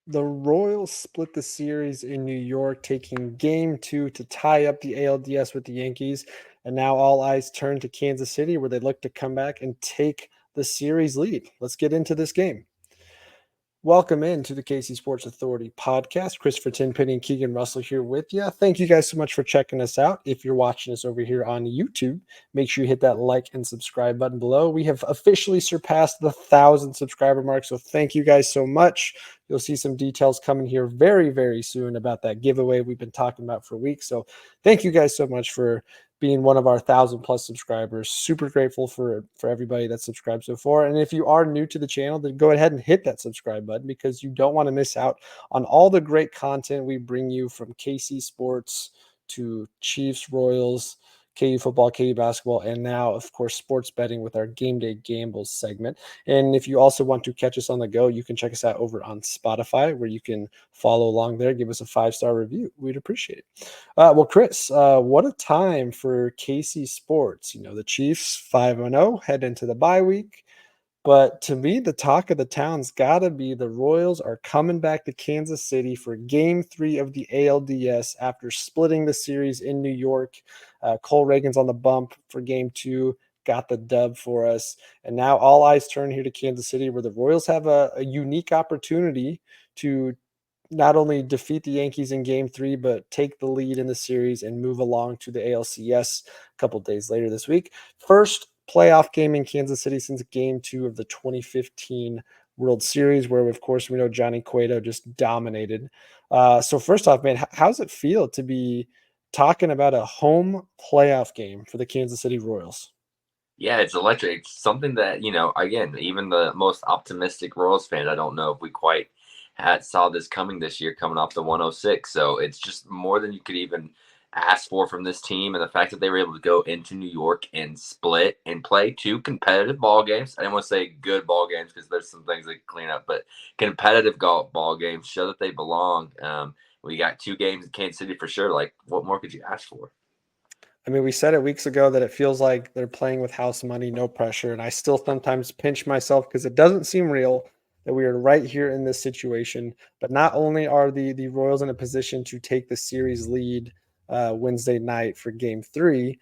The Royals split the series in New York, taking game two to tie up the ALDS with the Yankees. And now all eyes turn to Kansas City, where they look to come back and take the series lead. Let's get into this game. Welcome in to the KC Sports Authority podcast. Christopher Tenpenny and Keegan Russell here with you. Thank you guys so much for checking us out. If you're watching us over here on YouTube, make sure you hit that like and subscribe button below. We have officially surpassed the 1,000 subscriber mark, so thank you guys so much. You'll see some details coming here very, very soon about that giveaway we've been talking about for weeks. So thank you guys so much for being one of our 1,000+ subscribers. Super grateful for everybody that's subscribed so far. And if you are new to the channel, then go ahead and hit that subscribe button because you don't want to miss out on all the great content we bring you, from KC Sports to Chiefs, Royals, KU football, KU basketball, and now, of course, sports betting with our Game Day Gambles segment. And if you also want to catch us on the go, you can check us out over on Spotify, where you can follow along there. Give us a 5-star review. We'd appreciate it. Well, Chris, what a time for KC Sports. You know, the Chiefs 5-0, head into the bye week. But to me, the talk of the town's got to be the Royals are coming back to Kansas City for game 3 of the ALDS after splitting the series in New York. Cole Reagan's on the bump for game 2, got the dub for us. And now all eyes turn here to Kansas City, where the Royals have a unique opportunity to not only defeat the Yankees in game 3, but take the lead in the series and move along to the ALCS a couple days later this week. First playoff game in Kansas City since game 2 of the 2015 World Series, where, of course, we know Johnny Cueto just dominated. So first off, man, how's it feel to be talking about a home playoff game for the Kansas City Royals? Yeah, it's electric. It's something that, again, even the most optimistic Royals fan, I don't know if we quite saw this coming this year, coming off the 106. So it's just more than you could even ask for from this team. And the fact that they were able to go into New York and split and play 2 competitive ball games. I didn't want to say good ball games because there's some things they clean up, but competitive ball games show that they belong. We got 2 games in Kansas City for sure. Like, what more could you ask for? I mean, we said it weeks ago that it feels like they're playing with house money, no pressure. And I still sometimes pinch myself because it doesn't seem real that we are right here in this situation. But not only are the Royals in a position to take the series lead Wednesday night for game 3,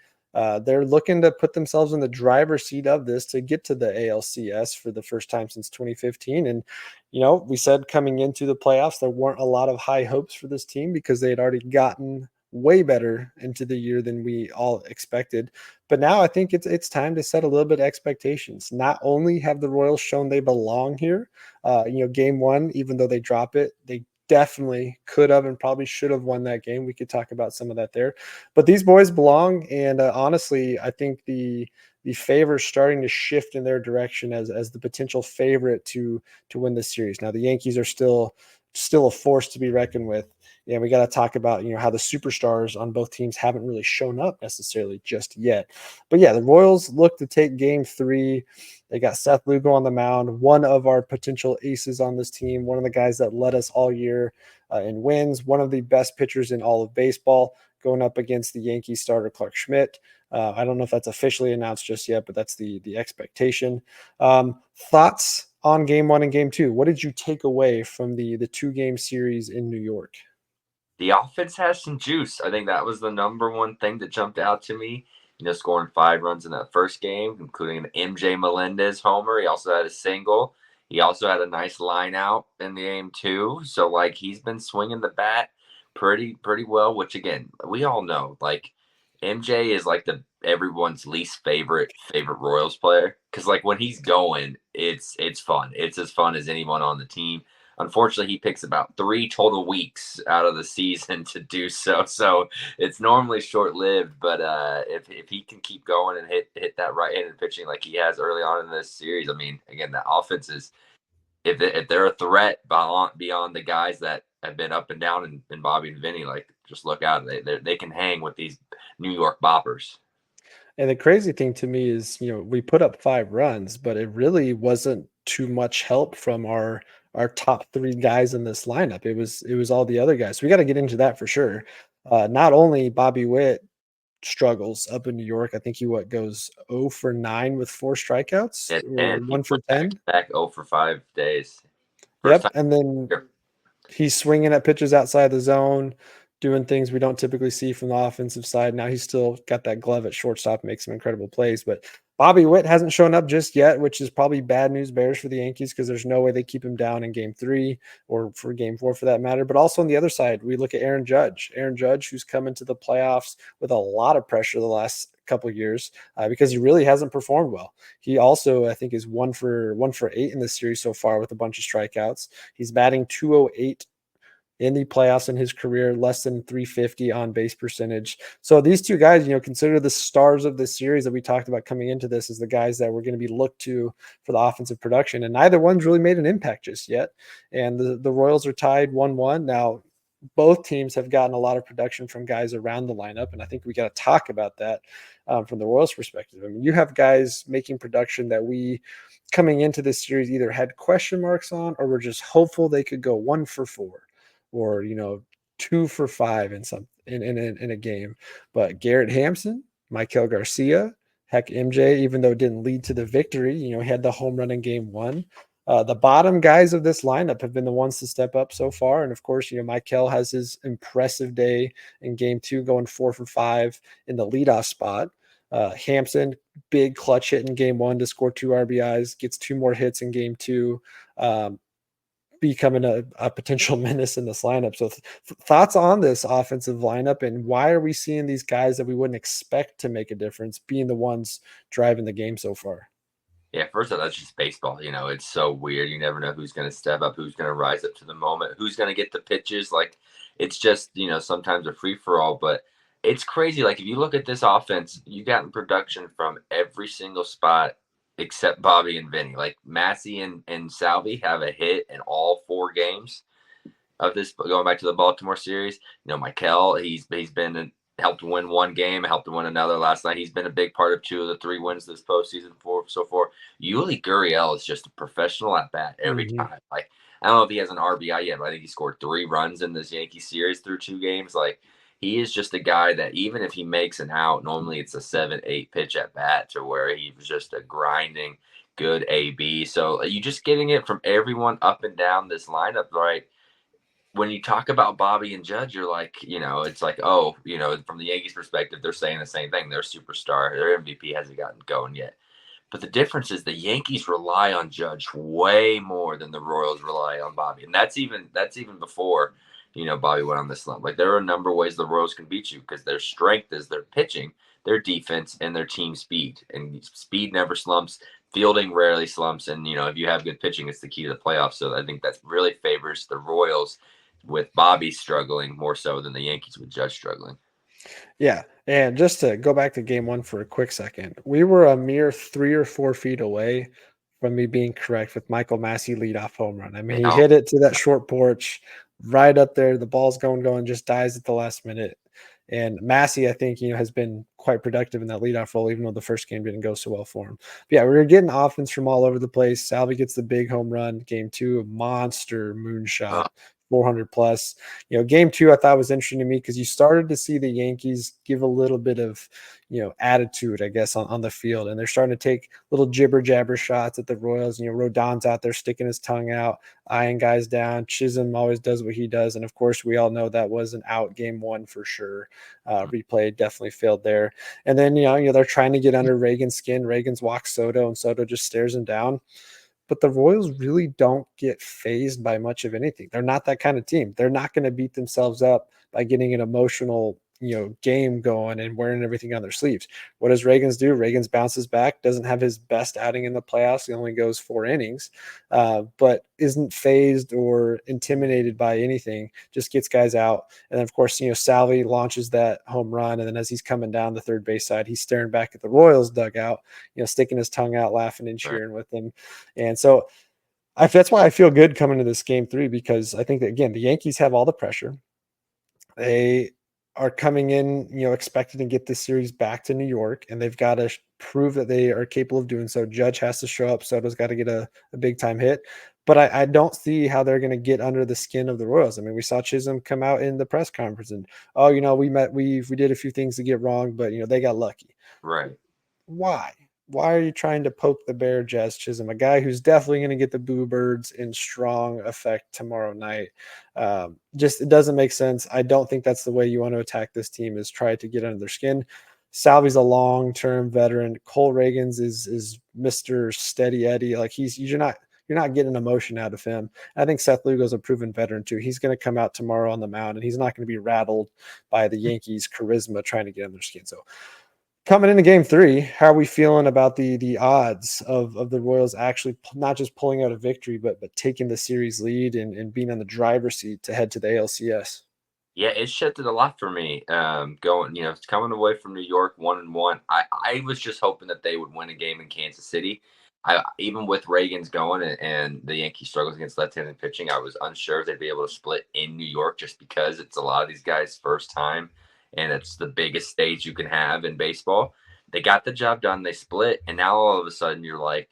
they're looking to put themselves in the driver's seat of this to get to the ALCS for the first time since 2015. And, you know, we said coming into the playoffs, there weren't a lot of high hopes for this team because they had already gotten way better into the year than we all expected. But now I think it's time to set a little bit of expectations. Not only have the Royals shown they belong here, game 1, even though they drop it, they definitely could have and probably should have won that game. We could talk about some of that there, but these boys belong. And honestly, I think the favor starting to shift in their direction as the potential favorite to win this series. Now the Yankees are still a force to be reckoned with. Yeah, we got to talk about, how the superstars on both teams haven't really shown up necessarily just yet. But yeah, the Royals look to take game 3. They got Seth Lugo on the mound, one of our potential aces on this team, one of the guys that led us all year in wins, one of the best pitchers in all of baseball, going up against the Yankees starter Clark Schmidt. I don't know if that's officially announced just yet, but that's the expectation. Thoughts on game 1 and game 2? What did you take away from the 2-game series in New York? The offense has some juice. I think that was the number one thing that jumped out to me. Scoring 5 runs in that first game, including an MJ Melendez homer. He also had a single. He also had a nice line out in the game too. So like he's been swinging the bat pretty well. Which again, we all know like MJ is like the everyone's least favorite Royals player because like when he's going, it's fun. It's as fun as anyone on the team. Unfortunately, he picks about 3 total weeks out of the season to do so. So it's normally short lived, but if he can keep going and hit that right handed pitching like he has early on in this series, I mean, again, the offense is if they're a threat beyond the guys that have been up and down in Bobby and Vinny, like just look out, they can hang with these New York boppers. And the crazy thing to me is, we put up 5 runs, but it really wasn't too much help from our top 3 guys in this lineup. It was all the other guys. So we got to get into that for sure. Not only Bobby Witt struggles up in New York. I think he goes 0 for 9 with 4 strikeouts At or 10, he 1 for went 10. back 0 for 5 days. First Yep. time And then here. He's swinging at pitches outside the zone, doing things we don't typically see from the offensive side. Now he's still got that glove at shortstop, makes some incredible plays. But Bobby Witt hasn't shown up just yet, which is probably bad news bears for the Yankees because there's no way they keep him down in game 3 or for game 4 for that matter. But also on the other side, we look at Aaron Judge. Aaron Judge, who's come into the playoffs with a lot of pressure the last couple of years because he really hasn't performed well. He also, I think, is 1 for 8 in this series so far with a bunch of strikeouts. He's batting 208 in the playoffs in his career, less than 350 on base percentage. So these two guys, consider the stars of this series that we talked about coming into this as the guys that we're going to be looked to for the offensive production. And neither one's really made an impact just yet. And the Royals are tied 1-1. Now, both teams have gotten a lot of production from guys around the lineup. And I think we got to talk about that from the Royals perspective. I mean, you have guys making production that we coming into this series either had question marks on or were just hopeful they could go 1-for-4 or 2-for-5 in a game. But Garrett Hampson, Michael Garcia, heck, MJ, even though it didn't lead to the victory, he had the home run in game 1. The bottom guys of this lineup have been the ones to step up so far. And of course, Michael has his impressive day in game 2, going 4-for-5 in the leadoff spot. Hampson, big clutch hit in game 1 to score 2 RBIs, gets 2 more hits in game 2, becoming a potential menace in this lineup. So thoughts on this offensive lineup and why are we seeing these guys that we wouldn't expect to make a difference being the ones driving the game so far? Yeah, first of all, that's just baseball. It's so weird. You never know who's going to step up, who's going to rise up to the moment, who's going to get the pitches. Like, it's just, sometimes a free for all, but it's crazy. Like, if you look at this offense, you gotten production from every single spot except Bobby and Vinny. Like, Massey and Salvi have a hit in all 4 games of this, going back to the Baltimore series. Michael, he's been helped win 1 game, helped to win another last night. He's been a big part of 2 of the 3 wins this postseason for so far. Yuli Gurriel is just a professional at bat every Mm-hmm. time. Like, I don't know if he has an RBI yet, but I think he scored 3 runs in this Yankee series through 2 games. Like, he is just a guy that even if he makes an out, normally it's a 7-8 pitch at bat to where he was just a grinding good AB. So you just getting it from everyone up and down this lineup, right? When you talk about Bobby and Judge, you're like, it's like, oh, from the Yankees perspective, they're saying the same thing. They're superstar. Their MVP hasn't gotten going yet. But the difference is the Yankees rely on Judge way more than the Royals rely on Bobby. And that's even before, Bobby went on this slump. Like, there are a number of ways the Royals can beat you because their strength is their pitching, their defense, and their team speed. And speed never slumps. Fielding rarely slumps. And, if you have good pitching, it's the key to the playoffs. So I think that really favors the Royals with Bobby struggling more so than the Yankees with Judge struggling. Yeah. And just to go back to game 1 for a quick second, we were a mere 3 or 4 feet away from me being correct with Michael Massey leadoff home run. I mean, he hit it to that short porch right up there. The ball's going, just dies at the last minute. And Massey, I think, has been quite productive in that leadoff role, even though the first game didn't go so well for him. But yeah, we were getting offense from all over the place. Salvi gets the big home run. Game 2, a monster moonshot, 400 plus. Game 2 I thought was interesting to me because you started to see the Yankees give a little bit of, attitude, I guess, on the field. And they're starting to take little jibber jabber shots at the Royals. Rodon's out there sticking his tongue out, eyeing guys down. Chisholm always does what he does. And of course, we all know that was an out game 1 for sure. Replay definitely failed there. And then, they're trying to get under Reagan's skin. Reagan's walks Soto and Soto just stares him down. But the Royals really don't get phased by much of anything. They're not that kind of team. They're not going to beat themselves up by getting an emotional, game going and wearing everything on their sleeves. What does Reagan's do? Reagan's bounces back, doesn't have his best outing in the playoffs. He only goes 4 innings, but isn't phased or intimidated by anything, just gets guys out. And then, of course, Salvi launches that home run. And then as he's coming down the third base side, he's staring back at the Royals dugout, sticking his tongue out, laughing and cheering with them. And so that's why I feel good coming to this game 3, because I think that, again, the Yankees have all the pressure. They are coming in, expected to get this series back to New York, and they've got to prove that they are capable of doing so. Judge has to show up. Soto's got to get a big time hit. But I don't see how they're going to get under the skin of the Royals. I mean, we saw Chisholm come out in the press conference and, we did a few things to get wrong, but, they got lucky. Right. Why? why are you trying to poke the bear, Jazz Chisholm, a guy who's definitely going to get the boo birds in strong effect tomorrow night? Just it doesn't make sense. I don't think that's the way you want to attack this team. Is try to get under their skin. Salvy's a long-term veteran. Cole Reagans is Mr. Steady Eddie. Like you're not getting emotion out of him. I think Seth Lugo's a proven veteran too. He's going to come out tomorrow on the mound, and he's not going to be rattled by the Yankees' charisma trying to get under their skin. So coming into game three, how are we feeling about the odds of the Royals actually not just pulling out a victory, but taking the series lead and being on the driver's seat to head to the ALCS? Yeah, it shifted a lot for me. Going, coming away from New York 1-1. I was just hoping that they would win a game in Kansas City. I even with Reagan's going and the Yankees struggles against left-handed pitching, I was unsure if they'd be able to split in New York just because it's a lot of these guys' first time, and it's the biggest stage you can have in baseball. They got the job done. They split, and now all of a sudden you're like,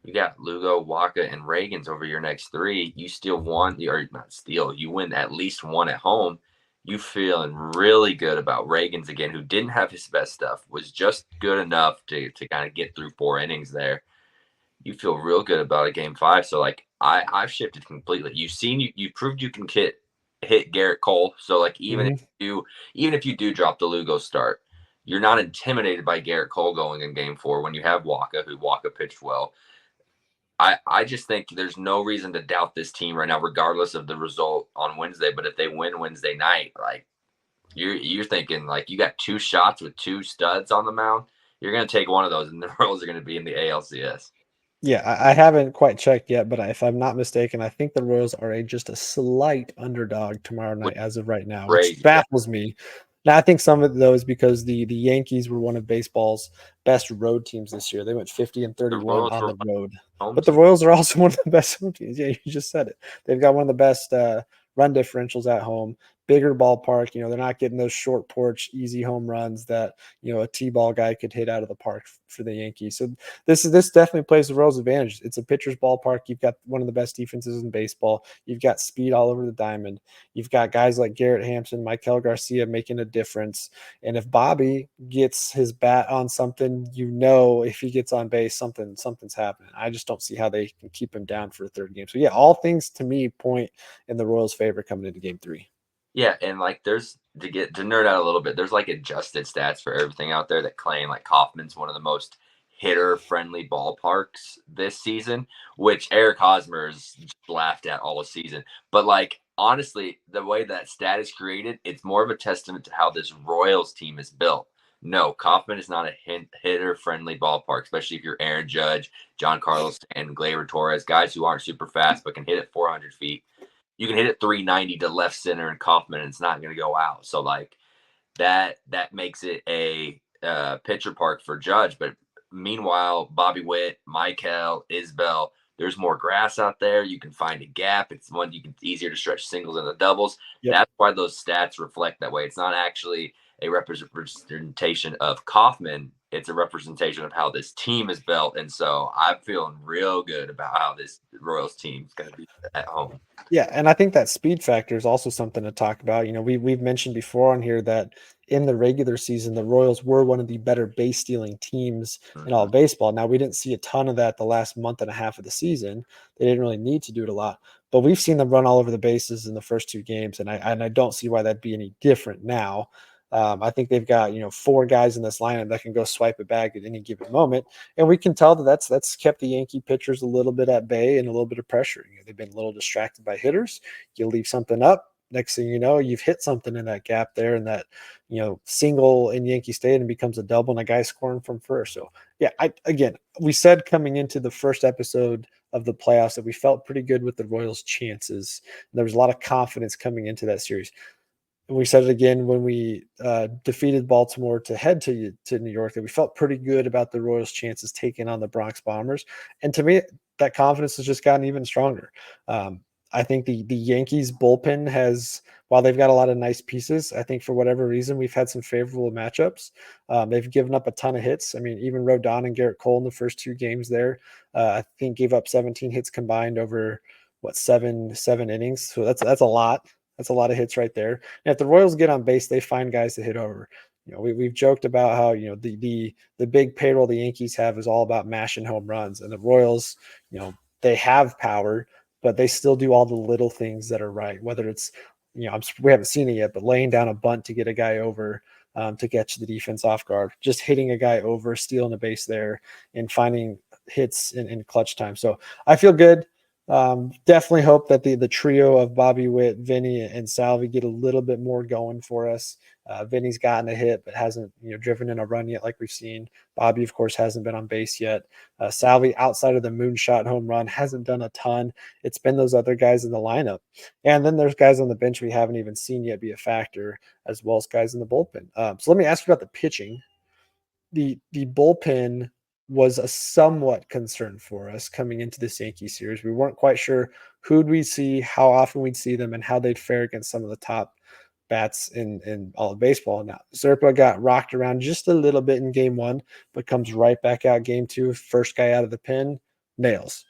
you got Lugo, Waka, and Reagan's over your next three. You still won, or not steal. You win at least one at home. You feeling really good about Reagan's again, who didn't have his best stuff, was just good enough to kind of get through 4 innings there. You feel real good about a game five. So like I've shifted completely. You proved you can hit Garrett Cole. So like Mhm. even if you do drop the Lugo start, you're not intimidated by Garrett Cole going in game four when you have Waka pitched well. I just think there's no reason to doubt this team right now, regardless of the result on Wednesday. But if they win Wednesday night, like you're thinking like you got two shots with two studs on the mound. You're gonna take one of those, and the Royals are gonna be in the ALCS. Yeah, I haven't quite checked yet, but if I'm not mistaken, I think the Royals are just a slight underdog tomorrow Which night as of right now, which crazy, yeah. baffles me. Now, I think some of those because the Yankees were one of baseball's best road teams this year. They went 50 and The 31 Royals on were the my road. home But the team. Royals are also one of the best home teams. Yeah, you just said it. They've got one of the best run differentials at home, bigger ballpark. They're not getting those short porch, easy home runs that, a T-ball guy could hit out of the park for the Yankees. So this definitely plays the Royals' advantage. It's a pitcher's ballpark. You've got one of the best defenses in baseball. You've got speed all over the diamond. You've got guys like Garrett Hampson, Michael Garcia making a difference. And if Bobby gets his bat on something, if he gets on base, something's happening. I just don't see how they can keep him down for a third game. So yeah, all things to me point in the Royals' favor coming into game three. Yeah, and like there's to nerd out a little bit, there's like adjusted stats for everything out there that claim like Kaufman's one of the most hitter friendly ballparks this season, which Eric Hosmer's just laughed at all season. But like honestly, the way that stat is created, it's more of a testament to how this Royals team is built. No, Kaufman is not a hitter friendly ballpark, especially if you're Aaron Judge, John Carlos, and Gleyber Torres, guys who aren't super fast but can hit it 400 feet. You can hit it 390 to left center and Kaufman, and it's not going to go out. So like that makes it a pitcher park for Judge. But meanwhile, Bobby Witt, Michael, Isbell, there's more grass out there. You can find a gap. It's one you can easier to stretch singles than the doubles. Yep. That's why those stats reflect that way. It's not actually a representation of Kaufman. It's a representation of how this team is built. And so I'm feeling real good about how this Royals team is going to be at home. Yeah, and I think that speed factor is also something to talk about. We've mentioned before on here that in the regular season, the Royals were one of the better base stealing teams in all Mm-hmm. of baseball. Now we didn't see a ton of that the last month and a half of the season. They didn't really need to do it a lot, but we've seen them run all over the bases in the first two games, and I don't see why that'd be any different now. I think they've got four guys in this lineup that can go swipe a bag at any given moment, and we can tell that that's kept the Yankee pitchers a little bit at bay and a little bit of pressure. They've been a little distracted by hitters. You leave something up. Next thing you know, you've hit something in that gap there, and that single in Yankee Stadium becomes a double, and a guy scoring from first. So yeah, we said coming into the first episode of the playoffs that we felt pretty good with the Royals' chances. There was a lot of confidence coming into that series. And we said it again when we defeated Baltimore to head to New York, that we felt pretty good about the Royals' chances taking on the Bronx Bombers. And to me, that confidence has just gotten even stronger. Um, I think the Yankees bullpen has, while they've got a lot of nice pieces, I think for whatever reason we've had some favorable matchups. They've given up a ton of hits. I mean, even Rodon and Garrett Cole in the first two games there, I think gave up 17 hits combined over what seven innings. So that's a lot. That's a lot of hits right there. And if the Royals get on base, they find guys to hit over. We've joked about how the big payroll the Yankees have is all about mashing home runs, and the Royals, they have power, but they still do all the little things that are right. Whether it's we haven't seen it yet, but laying down a bunt to get a guy over, to catch the defense off guard, just hitting a guy over, stealing a base there, and finding hits in clutch time. So I feel good. Definitely hope that the trio of Bobby Witt, Vinny, and Salvi get a little bit more going for us. Vinny's gotten a hit, but hasn't driven in a run yet, like we've seen. Bobby, of course, hasn't been on base yet. Salvi, outside of the moonshot home run, hasn't done a ton. It's been those other guys in the lineup, and then there's guys on the bench we haven't even seen yet be a factor, as well as guys in the bullpen. So let me ask you about the pitching. The bullpen was a somewhat concern for us coming into this Yankee series. We weren't quite sure who'd we see, how often we'd see them, and how they'd fare against some of the top bats in all of baseball. Now, Zerpa got rocked around just a little bit in game one, but comes right back out game two. First guy out of the pen, nails.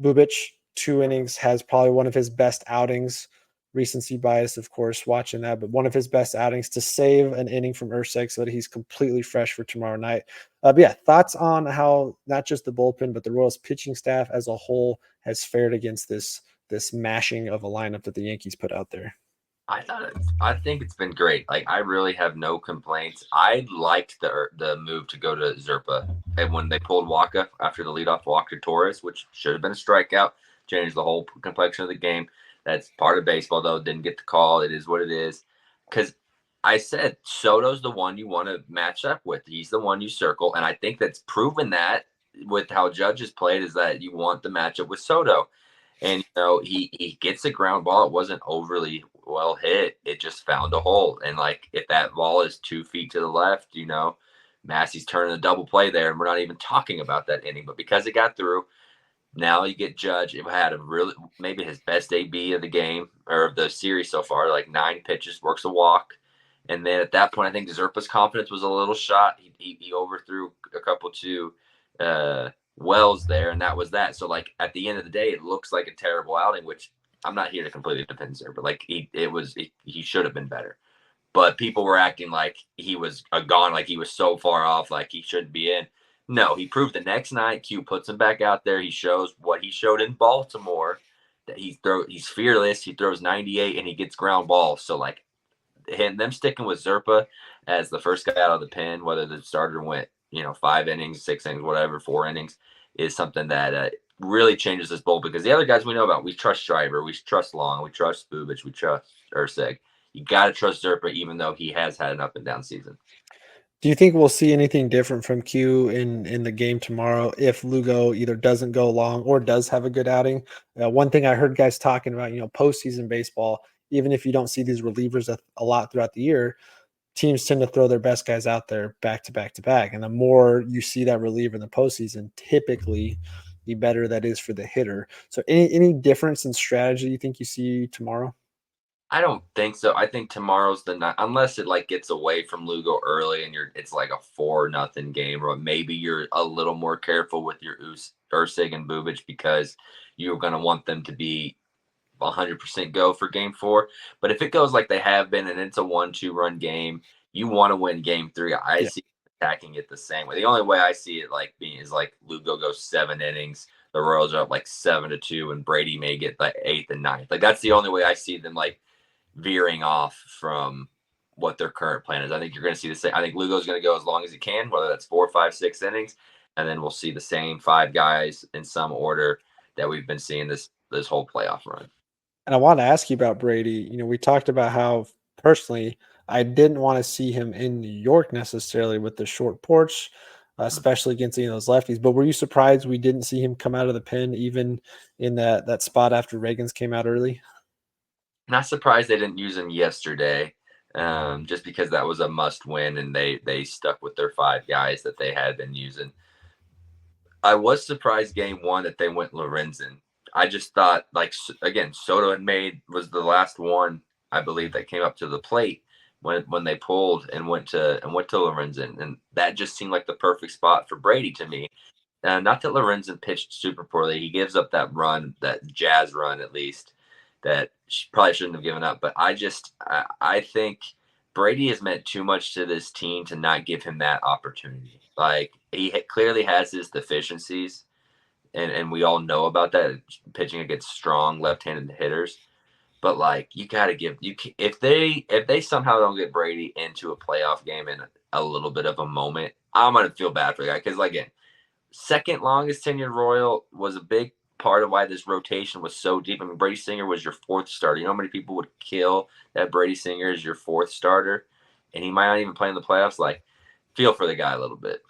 Bubic, 2 innings, has probably one of his best outings. Recency bias, of course, watching that, but one of his best outings to save an inning from Urseg so that he's completely fresh for tomorrow night. But yeah, thoughts on how not just the bullpen, but the Royals pitching staff as a whole has fared against this mashing of a lineup that the Yankees put out there. I think it's been great. Like I really have no complaints. I liked the move to go to Zerpa, and when they pulled Waka after the leadoff walk to Torres, which should have been a strikeout, changed the whole complexion of the game. That's part of baseball, though. Didn't get the call. It is what it is. Because I said Soto's the one you want to match up with. He's the one you circle, and I think that's proven that with how Judge has played is that you want the matchup with Soto. And he gets a ground ball. It wasn't overly well hit. It just found a hole. And like if that ball is 2 feet to the left, Massey's turning a double play there, and we're not even talking about that inning. But because it got through, now you get Judge. It had a really maybe his best AB of the game or of the series so far. Like 9 pitches, works a walk. And then at that point, I think Zerpa's confidence was a little shot. He overthrew a couple to Wells there, and that was that. So like at the end of the day, it looks like a terrible outing, which I'm not here to completely defend Zerpa. Like he should have been better. But people were acting like he was gone, like he was so far off, like he shouldn't be in. No, he proved the next night. Q puts him back out there. He shows what he showed in Baltimore, that he's fearless. He throws 98 and he gets ground balls. So like them sticking with Zerpa as the first guy out of the pen, whether the starter went 5 innings, 6 innings, whatever, 4 innings, is something that really changes this bowl because the other guys we know about, we trust Schreiber, we trust Long, we trust Bubic, we trust Urseg. You got to trust Zerpa, even though he has had an up and down season. Do you think we'll see anything different from Q in the game tomorrow if Lugo either doesn't go long or does have a good outing? One thing I heard guys talking about, postseason baseball, even if you don't see these relievers a lot throughout the year, teams tend to throw their best guys out there back to back to back. And the more you see that reliever in the postseason, typically the better that is for the hitter. So any difference in strategy you think you see tomorrow? I don't think so. I think tomorrow's the night, unless it like gets away from Lugo early and it's like a 4-0 game, or maybe you're a little more careful with your Ursig and Bubic because you're going to want them to be 100% go for game four. But if it goes like they have been and it's a 1-2 run game, you want to win game three. I Yeah. see attacking it the same way. The only way I see it like being is like Lugo goes 7 innings, the Royals are up like 7-2, and Brady may get the eighth and ninth. Like that's the only way I see them like veering off from what their current plan is. I think you're going to see the same. I think Lugo's going to go as long as he can, whether that's 4, 5, 6 innings, and then we'll see the same 5 guys in some order that we've been seeing this whole playoff run. And I want to ask you about Brady. We talked about how personally I didn't want to see him in New York necessarily with the short porch, especially against those lefties. But were you surprised we didn't see him come out of the pen even in that spot after Reagan's came out early? Not surprised they didn't use him yesterday, just because that was a must win, and they stuck with their 5 guys that they had been using. I was surprised game one that they went Lorenzen. I just thought, like, again, Soto was the last one, I believe, that came up to the plate when they pulled and went to Lorenzen, and that just seemed like the perfect spot for Brady to me. Not that Lorenzen pitched super poorly. He gives up that run, that Jazz run at least, that she probably shouldn't have given up. But I think Brady has meant too much to this team to not give him that opportunity. Like clearly has his deficiencies, and we all know about that pitching against strong left-handed hitters. But like you got to give if they somehow don't get Brady into a playoff game in a little bit of a moment, I'm gonna feel bad for the guy because like again, second longest tenured Royal was a big part of why this rotation was so deep. I mean, Brady Singer was your fourth starter. You know how many people would kill that Brady Singer is your fourth starter, and he might not even play in the playoffs. Like, feel for the guy a little bit.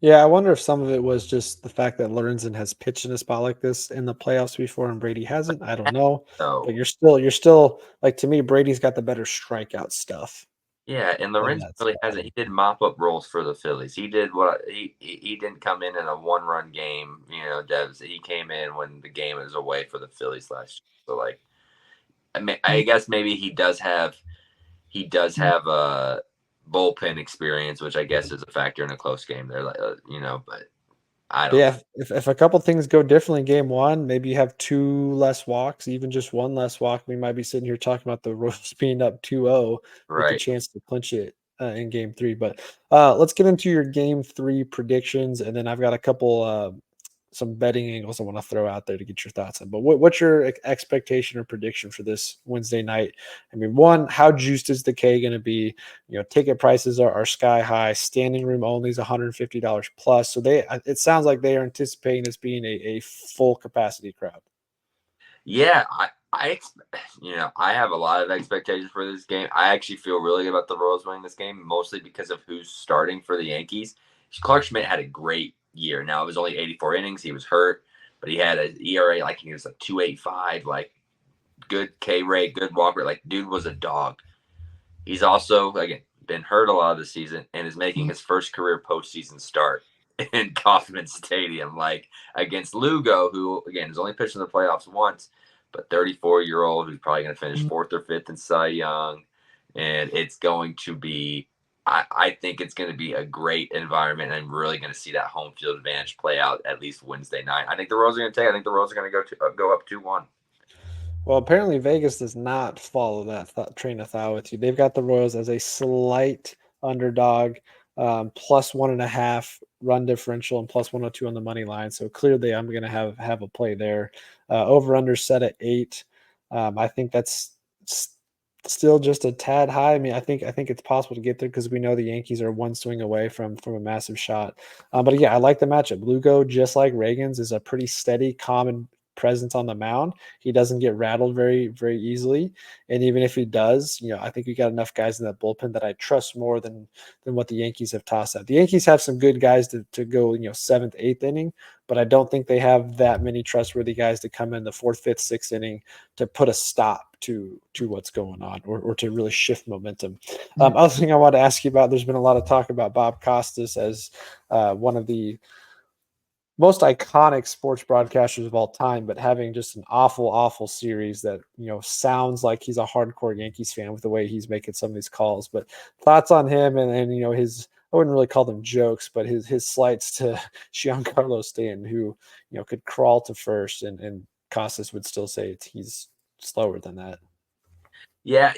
Yeah, I wonder if some of it was just the fact that Lorenzen has pitched in a spot like this in the playoffs before and Brady hasn't. I don't know. But So you're still like to me, Brady's got the better strikeout stuff yeah, and in Lorenzo that really spot. hasn't. He did mop up roles for the Phillies. He did what he didn't come in a 1 run game. You know, Devs. He came in when the game was away for the Phillies last year. So like, I guess maybe he does have a bullpen experience, which I guess is a factor in a close game. There, like but I But don't know. yeah, if a couple things go differently in game one, maybe you have two less walks, even just one less walk. We might be sitting here talking about the Royals being up 2-0 with the Right? chance to clinch it in game three. But let's get into your game three predictions. And then I've got a couple some betting angles I want to throw out there to get your thoughts on. But what's your expectation or prediction for this Wednesday night? I mean, one, how juiced is the K going to be? You know, ticket prices are sky high. Standing room only is $150 plus. So it sounds like they are anticipating this being a full capacity crowd. Yeah, I have a lot of expectations for this game. I actually feel really good about the Royals winning this game, mostly because of who's starting for the Yankees. Clark Schmidt had a great year. Now it was only 84 innings. He was hurt, but he had an ERA like he was like 2.85, like good K rate, good walk rate. Like dude was a dog. He's also again been hurt a lot of the season and is making his first career postseason start in Kauffman Stadium, like against Lugo, who again is only pitched in the playoffs once, but 34-year-old who's probably going to finish fourth or fifth in Cy Young, and it's going to be. I think it's going to be a great environment, and I'm really going to see that home field advantage play out at least Wednesday night. I think the Royals are going to take. I think the Royals are going to go up 2-1. Well, apparently Vegas does not follow that train of thought with you. They've got the Royals as a slight underdog, plus 1.5 run differential and plus 102 on the money line. So clearly, I'm going to have a play there. Over under set at 8. I think that's still just a tad high. I mean, I think it's possible to get there because we know the Yankees are one swing away from a massive shot. But yeah, I like the matchup. Lugo, just like Reagan's, is a pretty steady, common presence on the mound. He doesn't get rattled very, very easily. And even if he does, I think we got enough guys in that bullpen that I trust more than what the Yankees have tossed out. The Yankees have some good guys to go, seventh, eighth inning, but I don't think they have that many trustworthy guys to come in the fourth, fifth, sixth inning to put a stop to what's going on or to really shift momentum. Other thing I want to ask you about, there's been a lot of talk about Bob Costas as one of the most iconic sports broadcasters of all time, but having just an awful, awful series that sounds like he's a hardcore Yankees fan with the way he's making some of these calls. But thoughts on him and his, I wouldn't really call them jokes, but his slights to Giancarlo Stanton, who could crawl to first, and Costas would still say he's slower than that. Yeah,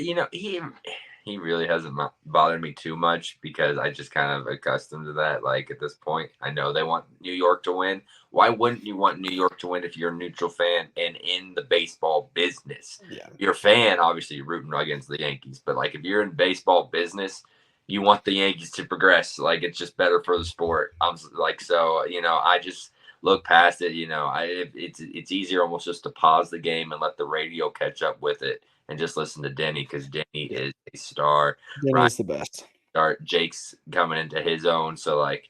he really hasn't bothered me too much because I just kind of accustomed to that. Like at this point, I know they want New York to win. Why wouldn't you want New York to win if you're a neutral fan and in the baseball business? Yeah. You're a fan, obviously, you're rooting against the Yankees, but like if you're in baseball business, you want the Yankees to progress. Like it's just better for the sport. I'm like so, I just look past it. It's easier almost just to pause the game and let the radio catch up with it and just listen to Denny because Denny Yeah. is a star. Denny Ryan is the best. star. Jake's coming into his own. So like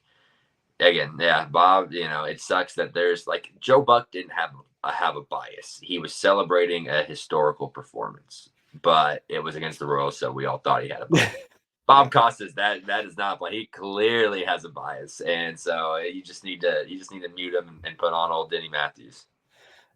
again, yeah, Bob. It sucks that there's like Joe Buck didn't have a bias. He was celebrating a historical performance, but it was against the Royals, so we all thought he had a bias. Yeah. Bob Costas, that is not play. He clearly has a bias, and so you just need to mute him and put on old Denny Matthews.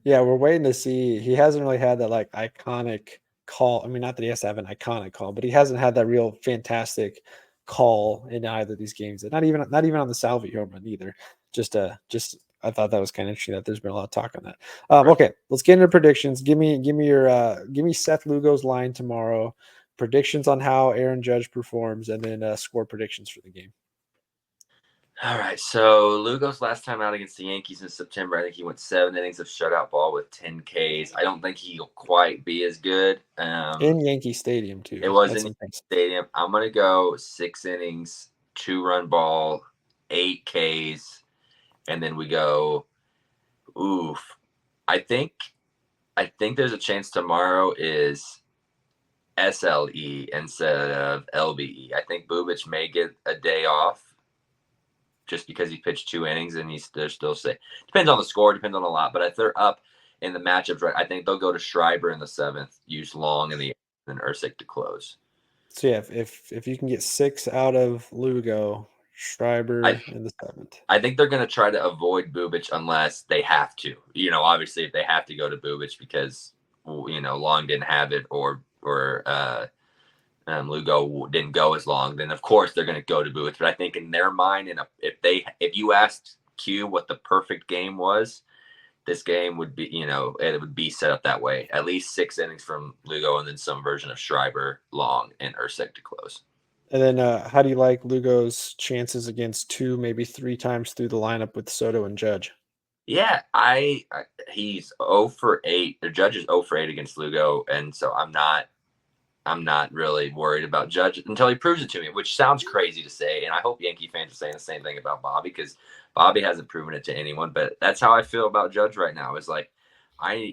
Yeah, we're waiting to see. He hasn't really had that like iconic call. I mean, not that he has to have an iconic call, but he hasn't had that real fantastic call in either of these games. And not even on the Salvi home run either. Just I thought that was kind of interesting that there's been a lot of talk on that. Right. Okay, let's get into predictions. Give me Seth Lugo's line tomorrow. predictions on how Aaron Judge performs, and then score predictions for the game. All right. So Lugo's last time out against the Yankees in September, I think he went 7 innings of shutout ball with 10 Ks. I don't think he'll quite be as good. In Yankee Stadium It too. was That's in impressive. Stadium. I'm gonna go 6 innings, 2-run ball, 8 Ks, and then we go. Oof. I think I think there's a chance tomorrow is SLE instead of LBE. I think Bubic may get a day off just because he pitched 2 innings and they're still safe. Depends on the score, depends on a lot. But if they're up in the matchups, right, I think they'll go to Schreiber in the seventh, use Long in the eighth, and Ursic to close. So yeah, if you can get 6 out of Lugo, I Schreiber in the 7th. I think they're going to try to avoid Bubic unless they have to. Obviously, if they have to go to Bubic because Long didn't have it or Lugo didn't go as long, then of course they're going to go to Bubic. But I think in their mind, and if you asked Q what the perfect game was, this game would be it would be set up that way. At least 6 innings from Lugo and then some version of Schreiber, Long, and Ursic to close. And then how do you like Lugo's chances against 2, maybe 3 times through the lineup with Soto and Judge? Yeah, he's 0 for 8. The Judge is 0 for 8 against Lugo, and so I'm not really worried about Judge until he proves it to me, which sounds crazy to say, and I hope Yankee fans are saying the same thing about Bobby because Bobby hasn't proven it to anyone. But that's how I feel about Judge right now. Is like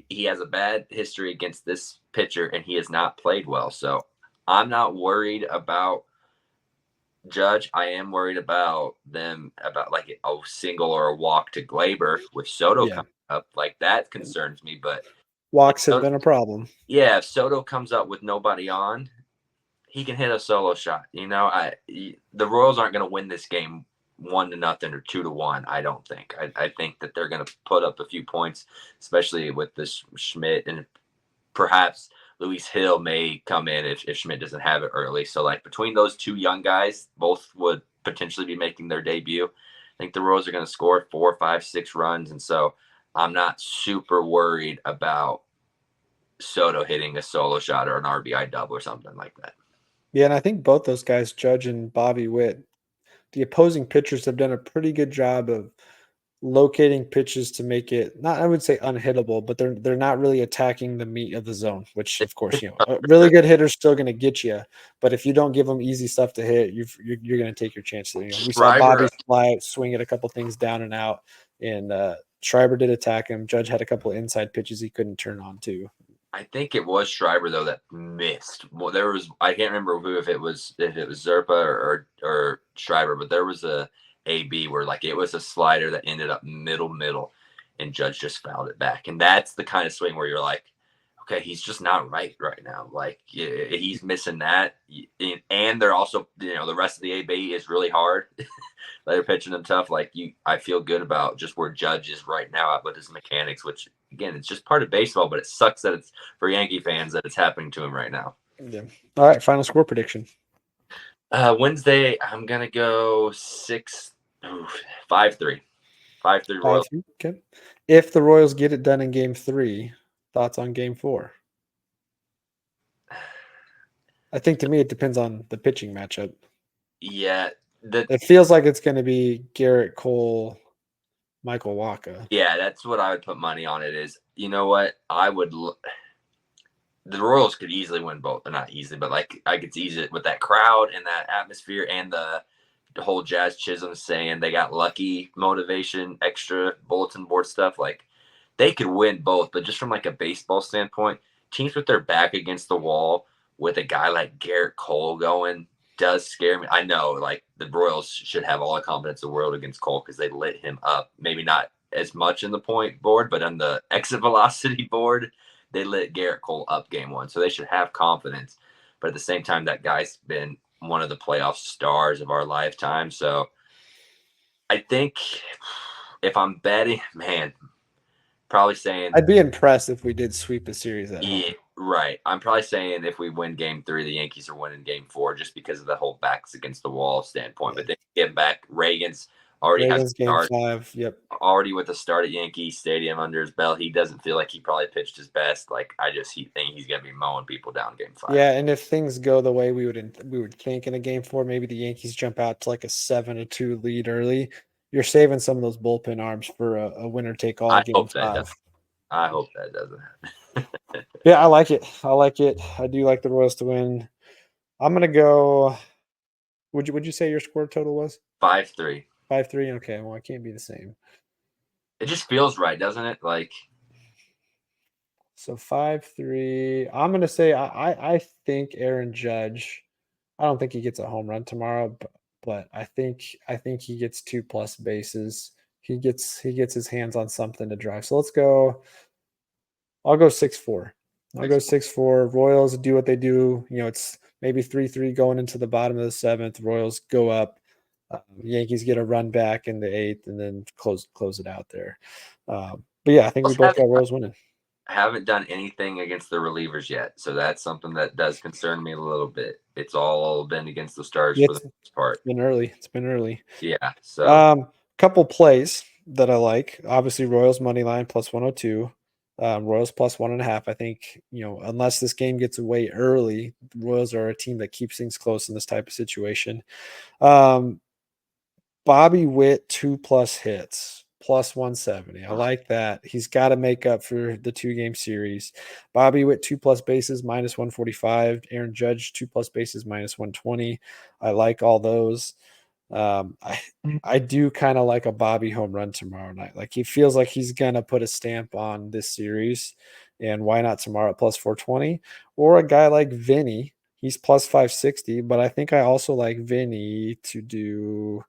he has a bad history against this pitcher, and he has not played well. So I'm not worried about Judge. I am worried about them about like a single or a walk to Glaber with Soto Yeah. coming up. Like that concerns me. But if Walks have Soto, been a problem. yeah, if Soto comes up with nobody on, he can hit a solo shot. The Royals aren't going to win this game 1-0 or 2-1. I don't think. I think that they're going to put up a few points, especially with this Schmidt, and perhaps Luis Hill may come in if Schmidt doesn't have it early. So like between those two young guys, both would potentially be making their debut. I think the Royals are going to score 4, 5, 6 runs, and so I'm not super worried about Soto hitting a solo shot or an RBI double or something like that. Yeah, and I think both those guys, Judge and Bobby Witt, the opposing pitchers have done a pretty good job of locating pitches to make it not, I would say, unhittable, but they're not really attacking the meat of the zone, which of course, a really good hitter's still going to get you, but if you don't give them easy stuff to hit, you're going to take your chances. We saw Bobby Schreiber, swing at a couple things down and out, and Schreiber did attack him. Judge had a couple of inside pitches he couldn't turn on too. I think it was Schreiber though that missed. Well, I can't remember who if it was Zerpa or Schreiber, but there was a AB where like it was a slider that ended up middle, and Judge just fouled it back, and that's the kind of swing where you're like, okay, he's just not right now. Like he's missing that, and they're also the rest of the AB is really hard. They're pitching him tough. I feel good about just where Judge is right now with his mechanics, which again, it's just part of baseball, but it sucks that it's for Yankee fans that it's happening to him right now. Yeah. All right, final score prediction. Wednesday, I'm gonna go 5-3, 5-3 Royals. 5-3. Okay. If the Royals get it done in game 3, thoughts on game 4? I think to me it depends on the pitching matchup. Yeah, It feels like it's going to be Garrett Cole, Michael Wacha. yeah, that's what I would put money on. It is. You know what? The Royals could easily win both, or not easily, but like I could see it with that crowd and that atmosphere and the whole Jazz Chisholm saying they got lucky motivation, extra bulletin board stuff. Like they could win both, but just from like a baseball standpoint, teams with their back against the wall with a guy like Garrett Cole going does scare me. I know like the Royals should have all the confidence in the world against Cole because they lit him up. Maybe not as much in the point board, but on the exit velocity board, they lit Garrett Cole up game 1. So they should have confidence. But at the same time, that guy's been one of the playoff stars of our lifetime. So I think if I'm betting, man, probably saying, I'd be impressed if we did sweep a series at yeah, home. right. I'm probably saying if we win game 3, the Yankees are winning game 4 just because of the whole backs against the wall standpoint. Yeah. But then get back Reagan's Already has a Ravens game start. 5. Yep. Already with a start at Yankee Stadium under his belt, he doesn't feel like he probably pitched his best. Like he think he's gonna be mowing people down game 5. Yeah, and if things go the way we would think in a game 4, maybe the Yankees jump out to like a 7-2 lead early. You're saving some of those bullpen arms for a winner take all I game hope that does. 5. I hope that doesn't happen. Yeah, I like it. I like it. I do like the Royals to win. I'm gonna go. Would you say your score total was 5-3. 5-3? Okay, well, it can't be the same. It just feels right, doesn't it? Like So 5-3. I'm gonna say I think Aaron Judge. I don't think he gets a home run tomorrow, but I think he gets 2+ bases. He gets his hands on something to drive. So let's go. I'll go 6-4. I'll go 6. 6-4. Royals do what they do. It's maybe 3-3 going into the bottom of the 7th. Royals go up. Yankees get a run back in the 8th, and then close it out there. But yeah, I think we both got Royals winning. Haven't done anything against the relievers yet, so that's something that does concern me a little bit. It's all been against the stars for the It's most part. been early. It's been early. Yeah, so Couple plays that I like. Obviously, Royals money line plus 102. Royals plus 1.5. I think, unless this game gets away early, the Royals are a team that keeps things close in this type of situation. Um, Bobby Witt 2+ hits plus 170. I like that. He's got to make up for the 2-game series. Bobby Witt 2+ bases minus 145. Aaron Judge 2+ bases minus 120. I like all those. I do kind of like a Bobby home run tomorrow night. Like, he feels like he's gonna put a stamp on this series, and why not tomorrow at plus 420? Or a guy like Vinny, he's plus 560, but I think I also like Vinny to do.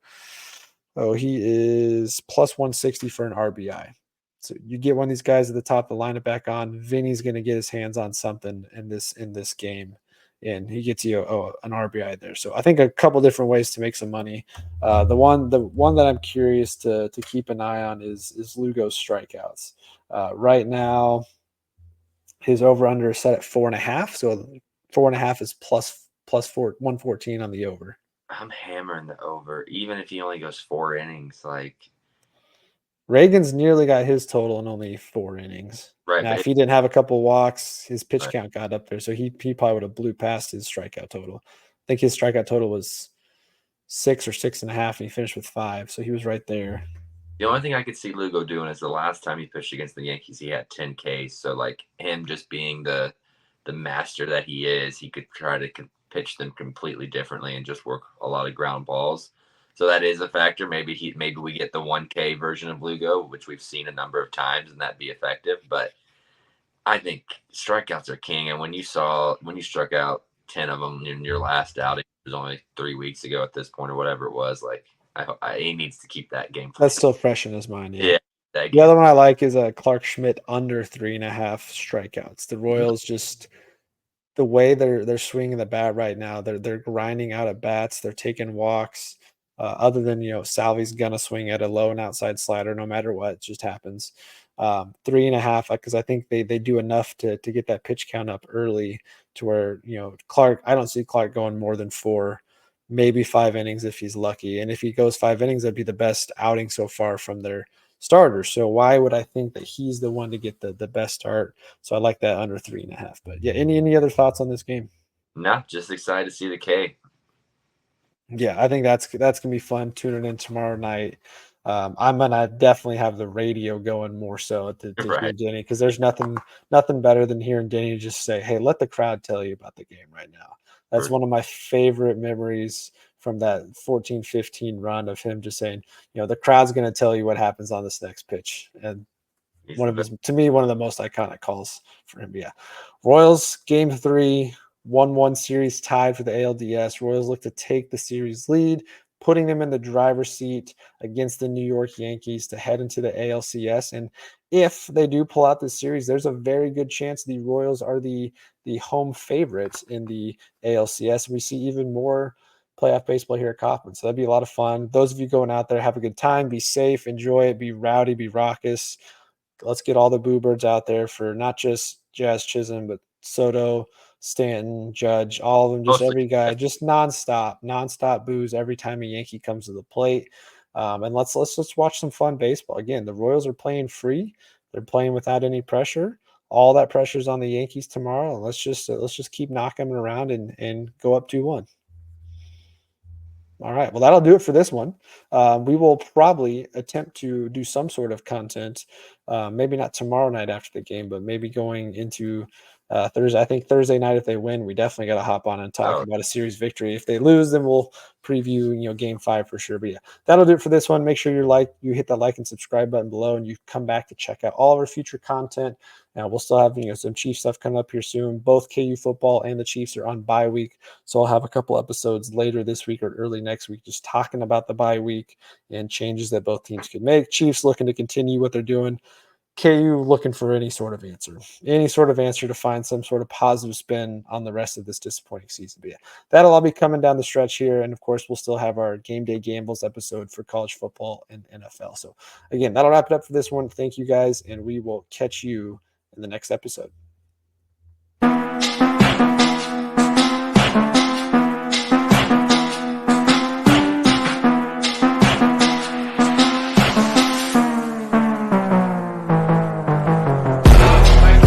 Oh, he is plus 160 for an RBI. So you get one of these guys at the top of the lineup back on. Vinny's going to get his hands on something in this game, and he gets you an RBI there. So I think a couple different ways to make some money. The one that I'm curious to keep an eye on is Lugo's strikeouts. Right now, his over under is set at 4.5. So 4.5 is plus 114 on the over. I'm hammering the over, even if he only goes 4 innings. Like Reagan's nearly got his total in only 4 innings. right, Now, but if he didn't have a couple walks, his pitch right. count got up there, so he probably would have blew past his strikeout total. I think his strikeout total was 6 or 6.5, and he finished with 5, so he was right there. The only thing I could see Lugo doing is the last time he pitched against the Yankees, he had 10 Ks. So like him just being the master that he is, he could try to pitch them completely differently and just work a lot of ground balls. So that is a factor. Maybe we get the 1K version of Lugo, which we've seen a number of times, and that'd be effective. But I think strikeouts are king. And when you struck out 10 of them in your last outing, it was only 3 weeks ago at this point or whatever it was. Like he needs to keep that game That's plan. still fresh in his mind, yeah. Yeah, that The game. other one I like is Clark Schmidt under 3.5 strikeouts. The Royals just the way they're swinging the bat right now, they're grinding out at bats, they're taking walks. Other than Salvi's gonna swing at a low and outside slider no matter what, it just happens. 3.5 because I think they do enough to get that pitch count up early to where Clark. I don't see Clark going more than 4, maybe 5 innings if he's lucky, and if he goes 5 innings, that'd be the best outing so far from their starters. So why would I think that he's the one to get the best start? So I like that under 3.5. But yeah, any other thoughts on this game? No, just excited to see the K. Yeah, I think that's gonna be fun tuning in tomorrow night. I'm gonna definitely have the radio going more so to hear Right. Denny, because there's nothing better than hearing Denny just say, "Hey, let the crowd tell you about the game right now." That's one of my favorite memories from that 14-15 run of him just saying, the crowd's gonna tell you what happens on this next pitch. And He's the best. to me, one of the most iconic calls for him. Yeah. Royals game 3, 1-1 series tied for the ALDS. Royals look to take the series lead, putting them in the driver's seat against the New York Yankees to head into the ALCS. And if they do pull out this series, there's a very good chance the Royals are the home favorites in the ALCS. We see even more playoff baseball here at Kauffman. So that'd be a lot of fun. Those of you going out there, have a good time, be safe, enjoy it, be rowdy, be raucous. Let's get all the boo birds out there for not just Jazz Chisholm, but Soto, Stanton, Judge, all of them, just Mostly. every guy, just nonstop boos every time a Yankee comes to the plate. And let's just watch some fun baseball. Again, the Royals are playing free. They're playing without any pressure. All that pressure is on the Yankees tomorrow. And let's just keep knocking them around and go up 2-1. All right. Well, that'll do it for this one. We will probably attempt to do some sort of content, maybe not tomorrow night after the game, but maybe going into Thursday. I think Thursday night, if they win, we definitely got to hop on and talk Oh, about a series victory. If they lose, then we'll preview, game 5 for sure. But yeah, that'll do it for this one. Make sure you hit that like and subscribe button below, and you come back to check out all of our future content. Now we'll still have some Chiefs stuff coming up here soon. Both KU football and the Chiefs are on bye week. So I'll have a couple episodes later this week or early next week just talking about the bye week and changes that both teams could make. Chiefs looking to continue what they're doing. KU looking for any sort of answer to find some sort of positive spin on the rest of this disappointing season. But yeah, that'll all be coming down the stretch here. And of course, we'll still have our game day gambles episode for college football and NFL. So again, that'll wrap it up for this one. Thank you guys, and we will catch you in the next episode.